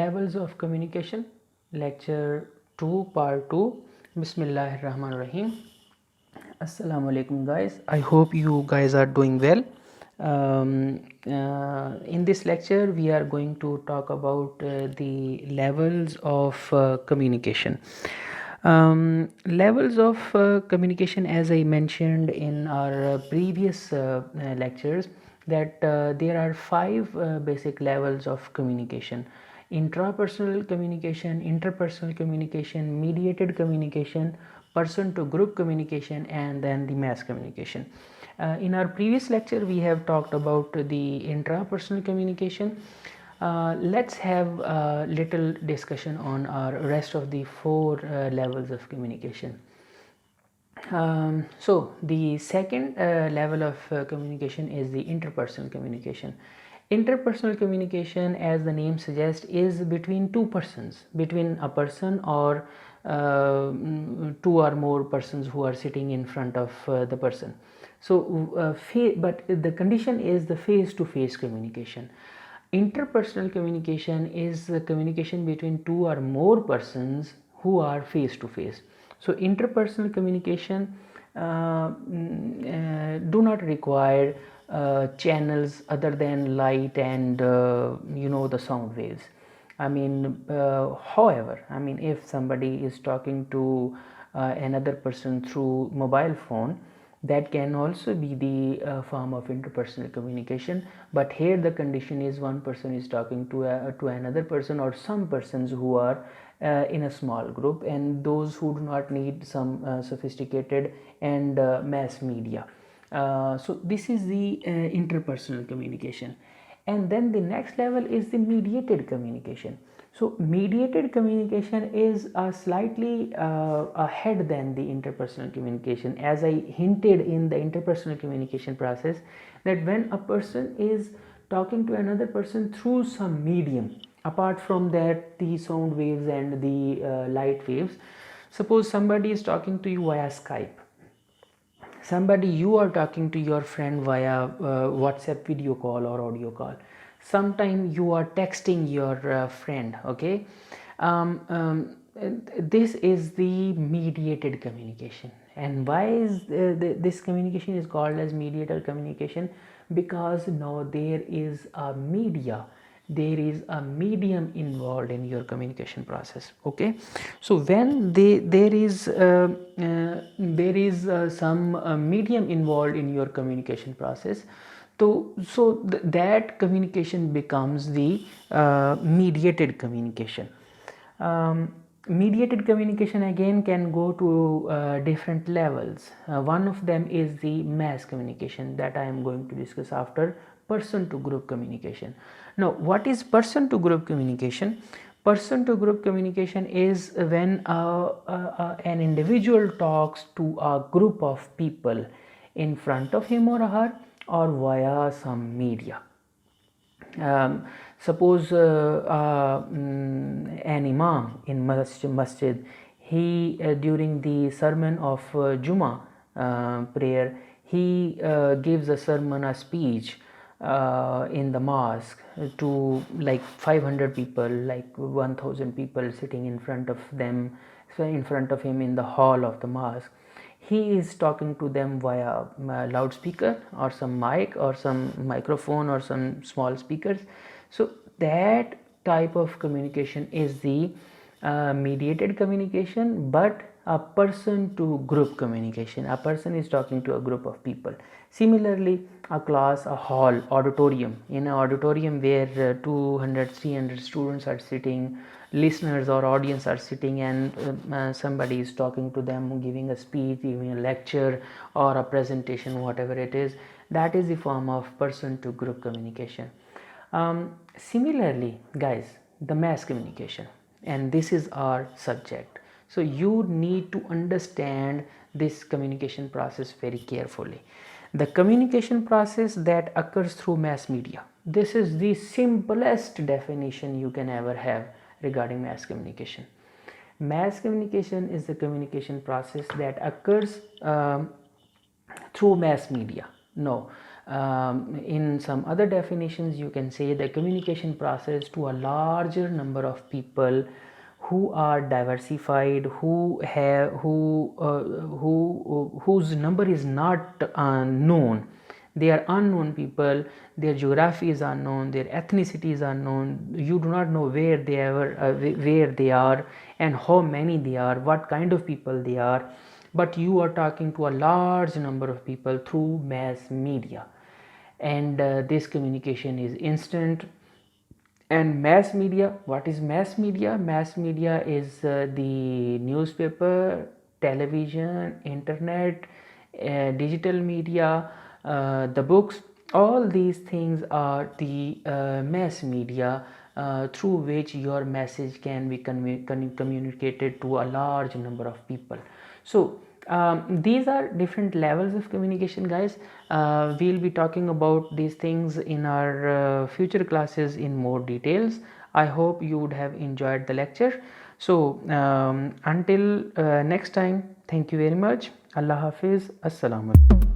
Levels of communication, lecture 2, part 2. Bismillahir Rahmanir Rahim. Assalamu alaikum, guys. I hope you guys are doing well. In this lecture, we are going to talk about the levels of communication. Levels of communication, as I mentioned in our previous lectures, that there are 5 basic levels of communication: intrapersonal communication, interpersonal communication, mediated communication, person to group communication, and then the mass communication. In our previous lecture, we have talked about the intrapersonal communication. Let's have a little discussion on our rest of the 4 levels of communication. So the second level of communication is the interpersonal communication. Interpersonal communication, as the name suggests, is between two persons, between a person or two or more persons who are sitting in front of the person. So but the condition is the face-to-face communication. Interpersonal communication is the communication between two or more persons who are face to face. So interpersonal communication do not require channels other than light and the sound waves. However, if somebody is talking to another person through mobile phone, that can also be the form of interpersonal communication, but here the condition is one person is talking to another person, or some persons who are in a small group, and those who do not need some sophisticated and mass media. So this is the interpersonal communication. And then the next level is the mediated communication. So mediated communication is slightly ahead than the interpersonal communication, as I hinted in the interpersonal communication process, that when a person is talking to another person through some medium apart from that the sound waves and the light waves. Suppose somebody is talking to you via Skype, you are talking to your friend via WhatsApp video call or audio call, sometime you are texting your friend, okay. This is the mediated communication. And why is this communication is called as mediated communication? Because now there is a medium involved in your communication process, okay. So when there is some medium involved in your communication process, that communication becomes the mediated communication. Mediated communication again can go to different levels. One of them is the mass communication that I am going to discuss after person to group communication. Now, what is person to group communication? Person to group communication is when an individual talks to a group of people in front of him or her, or via some media. Suppose an imam in masjid, he during the sermon of Juma prayer, he gives a sermon, a speech in the mosque to like 500 people, like 1000 people sitting in front of them, in front of him in the hall of the mosque. He is talking to them via loudspeaker or some mic or some microphone or some small speakers. So that type of communication is the mediated communication, but a person to group communication. A person is talking to a group of people. Similarly, a class, a hall, auditorium, in an auditorium where 200 300 students are sitting, listeners or audience are sitting, and somebody is talking to them, giving a speech, giving a lecture or a presentation, whatever it is, that is the form of person to group communication. Similarly, guys, the mass communication, and this is our subject, so you need to understand this communication process very carefully. The communication process that occurs through mass media, this is the simplest definition you can ever have regarding mass communication. Mass communication is the communication process that occurs through mass media. No, In some other definitions, you can say the communication process to a larger number of people who are diversified, whose number is not known. They are unknown people, their geography is unknown, their ethnicity is unknown, you do not know where they are and how many they are, what kind of people they are, but you are talking to a large number of people through mass media. And this communication is instant. And mass media, what is mass media? Mass media is the newspaper, television, internet, digital media, the books. All these things are the mass media through which your message can be communicated to a large number of people. So these are different levels of communication, guys. We'll be talking about these things in our future classes in more details. I hope you would have enjoyed the lecture. So until next time, thank you very much. Allah Hafiz. Assalamu alaikum.